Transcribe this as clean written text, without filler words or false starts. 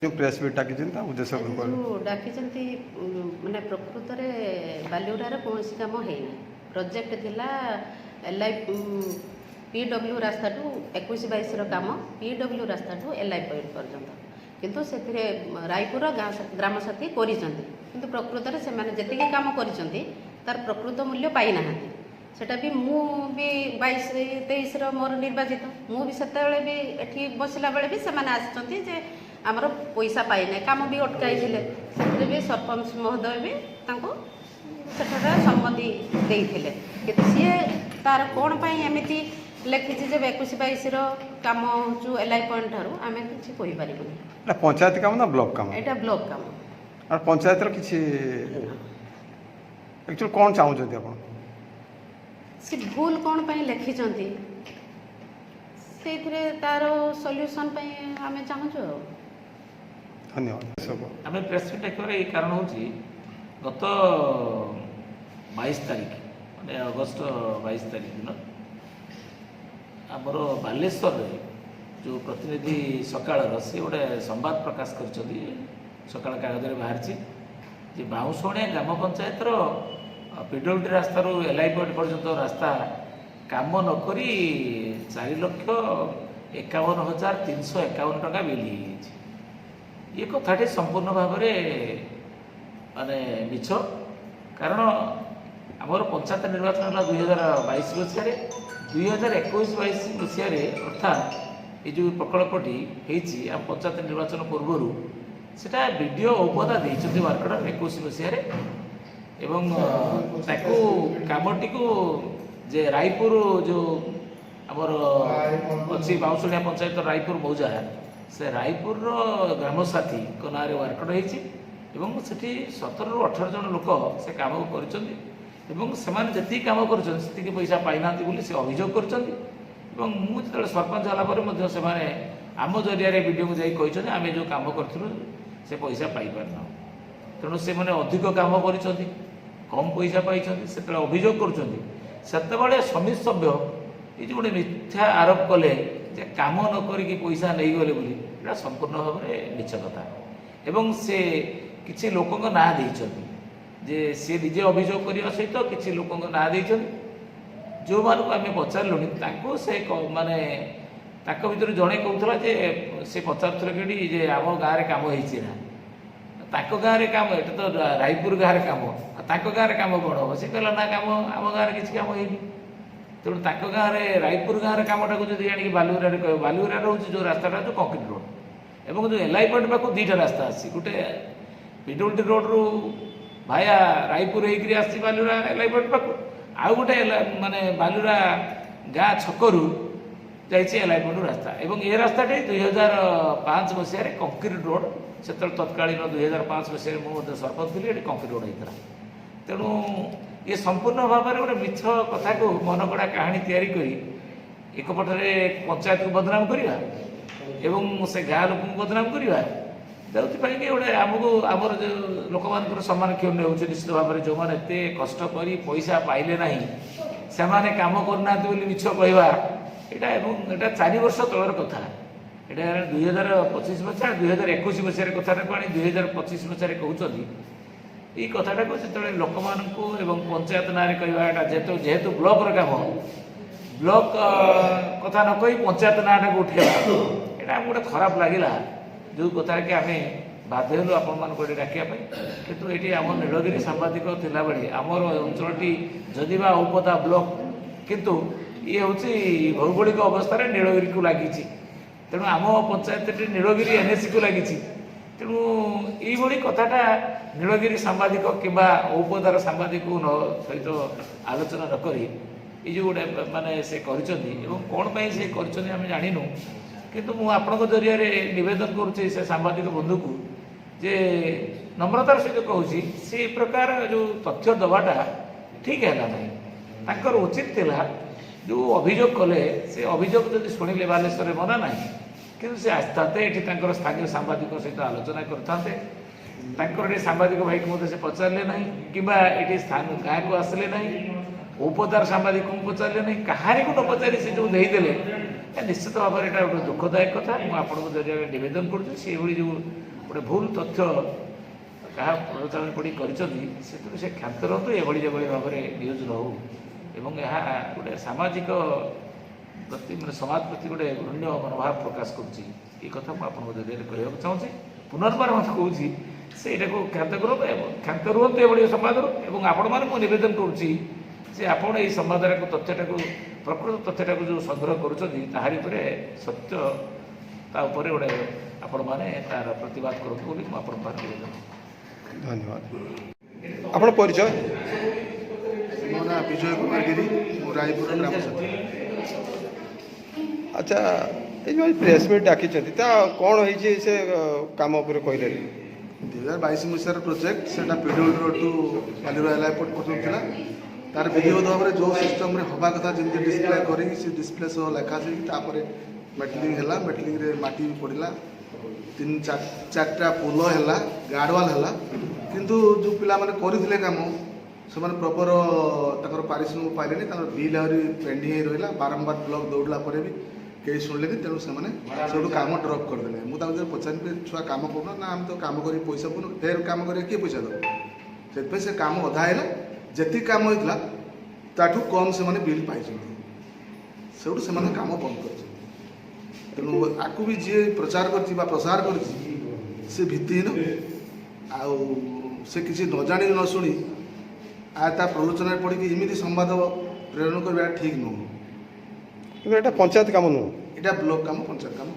Press भी डाकी उद्देश्य डाकी माने प्रकृत में बालीगुड़ार कौन कम है प्रोजेक्ट थिला एलआई पीडब्ल्यू रास्ता टू 21-22 कम पीडब्ल्यू रास्ता टू एलआई पॉइंट पर्यंत किंतु से रायपुर ग्राम साथी किंतु प्रकृत में से कम कर प्रकृत मूल्य पाई ना सेटा भी मु भी 22-23 मोर निर्वाचित मु भी सेतेबेले भी एठी बसला बेले भी से आसचंती जे आमर पैसा पाई ना काम भी अटकाई से भी सरपंच महोदय भी सेठार सम्मति देइथिले कि सी तार कौन पाई एमती लिखी जे 21-22 काम जो एलआई पॉइंट ठारू आम किसी कहि परिबुनी पंचायत काम ना ब्लॉक काम एटा ब्लॉक काम और पंचायत रो किसी एक्चुअली कौन चाहू जदी आपण सी भूल कौन पाई लिखी से तार सॉल्यूशन पाई आम चाहूँ धन्यवाद सब आम प्रेस मीट ये कारण हूँ गत 22 तारीख मैंने अगस्ट 22 तारीख दिन आमर बालेश्वर जो प्रतिनिधि सकाल सी गोटे संवाद प्रकाश कर सकाल कागज बाहरी बाउंशुणिया ग्राम पंचायत पीडब्ल्यूडी रास्तार एलआई पॉइंट पर्यंत रास्ता काम नक 4,51,351 टका बिल ये कथाटी संपूर्ण भाव माने मिछ कारण आमर पंचायत निर्वाचन है 2022 मसीह 2021-22 मसीह अर्थात ये जो प्रकल्पटी होती आम पंचायत निर्वाचन पूर्वर सेटा वीडियो औपदा देते वार्कड 21 मसीह एवं ताकू कामटी को जे रायपुर जो आमर अच्छी बाउंशुणिया पंचायत रायपुर मौजा से रायपुर ग्राम साथी को ना वार्कड होती 17-18 जन लोक से काम कर काम कर पैसा पाईना से अभियोग कर मुझे सरपंच होला आम जरिया वीडियो को जाइए आम जो काम करूँ से पैसा पाई पारना तेणु से मैंने अधिक काम कर कम पैसा पाई से अभियोग कर समित सभ्य ये जो गोटे मिथ्या आरोप कले जे काम न करी पैसा नहीं गले बोली संपूर्ण भाव में मिछ कथा एवं से किसी लोक ना जे सी निजे अभियोग करने सहित किसी लोक ना जो मानक आम पचारू से माने भर जड़े कहला जे से पचार कि आम गाँव में कम हो गाँव में कम ये तो रायपुर गाँव में कम गाँव में कम कौन हम सी कहला ना कम आम गाँव में किसी कम होनी तेणु गाँव में रायपुर गाँव में कमटा को जब आनी बालुरा बालुरा हूँ जो रास्ता जो कंक्रीट रोड और जो एलआई पॉइंट पाक 2टा रास्ता आसी गोटे पीडब्ल्यूडी रोड रू भाया रायपुर होकर बालुरा एलआई पॉइंट पाक आउ गोटे माने बालुरा गाँ छकरू जाइए एलआई पॉइंट रास्ता और ये रास्ताटी 2005 मसीह कंक्रीट रोड से तत्कालीन 2005 मसीह मुझे सरपंच थी ये कंक्रीट रोड होता तेणु ये संपूर्ण भाव में गोटे मिछ कथा को मनगढ़ा कहानी तैयारी करी एक पटरे पंचायत को बदनाम करवा एवं से गाँ लोक बदनाम करवा जो गोटे आमको आमर जो लोक मान सम्मान क्षण हो निश्चित भाव में जो मैंने एत कष्ट कर पैसा पाइले ना से कम करना मिछ कहवा यहाँ 4 वर्ष तलर कथा यहाँ 2025 मसीहा 2021 मसीह कथा को 2025 मसीह कहते ये कथाटा को जो लोक मानू एवं पंचायत ना कहवा जेहेतु ब्लॉक काम ब्लॉक कथा न कही पंचायत नाटा को उठेगा यहाँ गोटे खराब लगिला जो कथा कि आम बाध्य हलु आपण मान डाकियापाई कितु ये आम नीलगिरी सांबादिक थिला बेले आमर अंचलटी जदिबा औपदा ब्लॉक किंतु ये हूँ भौगोलिक अवस्था नीलगिरी को लगी तेणु आम पंचायत नीलगिरी एनएससी को लगी तेणु ये कथाटा नीलगिरी सांबादिक किंबा औपदार सांबादिक सहित आलोचना न करी ये जो गोटे माने से कौन से कर जानू किंतु मु आपन जरिया नवेदन करुच्चे से सांबादिक बंधु को जे नम्रतार सहित कहूँ से प्रकार जो तथ्य दवाटा ठीक है ना उचित थिला जो अभियोग कले से अभियोग जब शुणिले बालेश्वर मना ना कि से आसते ये स्थानीय सांबादिक सहित आलोचना करते सांबादिक भाई को से पचारे ना कि ये स्थान गाँ को आसले ना औपदार सांबादिक को पचारे ना कहानी को न पचारि से जो देदेले निश्चित भाव में यहाँ गोटे दुखदायक कथा मुझे जरिए नवेदन करुँच जो ଗୋଟେ ଭୁଲ ତଥ୍ୟ କାହା ପ୍ରଚାର ପଡ଼ି କରିଛନ୍ତି ସେଥିରୁ ସେ କ୍ଷାନ୍ତ ରହନ୍ତୁ, ଏଭଳି ଯେଭଳି ଭାବରେ ନ୍ୟୁଜ୍ ରହୁ ଏବଂ ଏହା ଗୋଟେ ସାମାଜିକ ପ୍ରତି ମାନେ ସମାଜ ପ୍ରତି ଗୋଟେ ଘୃଣ୍ୟ ମନୋଭାବ ପ୍ରକାଶ କରୁଛି। ଏ କଥା ମୁଁ ଆପଣଙ୍କ ଜରିଆରେ କହିବାକୁ ଚାହୁଁଛି। ପୁନର୍ବାର ମୋତେ କହୁଛି ସେଇଟାକୁ କ୍ଷାନ୍ତ ରୁହନ୍ତୁ ଏଭଳି ସମ୍ବାଦରୁ ଏବଂ ଆପଣମାନଙ୍କୁ ନିବେଦନ କରୁଛି ଯେ ଆପଣ ଏଇ ସମ୍ବାଦଟାକୁ ତଥ୍ୟଟାକୁ ପ୍ରକୃତ ତଥ୍ୟଟାକୁ ଯେଉଁ ସଂଗ୍ରହ କରୁଛନ୍ତି ତାହାରି ଉପରେ ସତ୍ୟ ତା ଉପରେ ଗୋଟେ ଆପଣମାନେ ତାର ପ୍ରତିବାଦ କରନ୍ତୁ ବୋଲି ମୁଁ ଆପଣଙ୍କ ପାଖରେ ନିବେଦନ। ଧନ୍ୟବାଦ। ଆପଣ ପରିଚୟ? ମୋ ନାଁ ବିଜୟ କୁମାର ଗିରି, ମୁଁ ରାୟପୁର ଗ୍ରାମସେବକ। ଆଚ୍ଛା, ଏଇ ଯେଉଁ ପ୍ରେସ୍ ମିଟ୍ ଡାକିଛନ୍ତି ତା କ'ଣ ହେଇଛି ସେ କାମ ଉପରେ କହିଲେ? 2022 ମସିହାର ପ୍ରୋଜେକ୍ଟ ସେଇଟା PWD road to Baliguda airport ପର୍ଯ୍ୟନ୍ତ ଥିଲା। ତାର ବିଧିବଦ୍ଧ ଭାବରେ ଯେଉଁ ସିଷ୍ଟମ୍ରେ ହେବା କଥା ଯେମିତି ଡିସପ୍ଲେ କରିକି ସେ ଡିସପ୍ଲେ ସହ ଲେଖା ହେଇକି ତାପରେ ମେଟଲିଂ ହେଲା, ମେଟଲିଂରେ ମାଟି ବି ପଡ଼ିଲା, 3-4ଟା ପୋଲ ହେଲା, ଗାର୍ଡୱାଲ୍ ହେଲା। କିନ୍ତୁ ଯେଉଁ ପିଲାମାନେ କରିଥିଲେ କାମ ସେମାନେ ପ୍ରପର ତାଙ୍କର ପାରିଶ୍ରମିକ ପାଇଲେନି, ତାଙ୍କର ବିଲ୍ ଆହୁରି ପେଣ୍ଡିଂ ହେଇ ରହିଲା। ବାରମ୍ବାର ବ୍ଲକ୍ ଦୌଡ଼ିଲା ପରେ ବି କେହି ଶୁଣିଲେନି, ତେଣୁ ସେମାନେ ସେଠୁ କାମ ଡ୍ରପ୍ କରିଦେଲେ। ମୁଁ ତାଙ୍କୁ ଯଦି ପଚାରିଲି ଛୁଆ କାମ କରୁନ, ନା ଆମେ ତ କାମ କରି ପଇସା ପାଉନୁ, ଫେର କାମ କରିବା କିଏ ପଇସା ଦେବ? ସେଥିପାଇଁ ସେ କାମ ଅଧା ହେଲା, ଯେତିକି କାମ ହେଇଥିଲା ତାଠୁ କମ୍ ସେମାନେ ବିଲ୍ ପାଇଛନ୍ତି, ସେଠୁ ସେମାନେ କାମ ବନ୍ଦ କରିଛନ୍ତି। ତେଣୁ ଆକୁ ବି ଯିଏ ପ୍ରଚାର କରିଛି ବା ପ୍ରସାର କରିଛି ସେ ଭିତ୍ତିହୀନ, ଆଉ ସେ କିଛି ନ ଜାଣି ନ ଶୁଣି ତା ପ୍ରରୋଚନାରେ ପଡ଼ିକି ଏମିତି ସମ୍ବାଦ ପ୍ରେରଣ କରିବା ଠିକ୍ ନୁହଁ। କିନ୍ତୁ ଏଇଟା ପଞ୍ଚାୟତ କାମ ନୁହଁ, এটা ব্লক কাম পঞ্চায়েত কাম।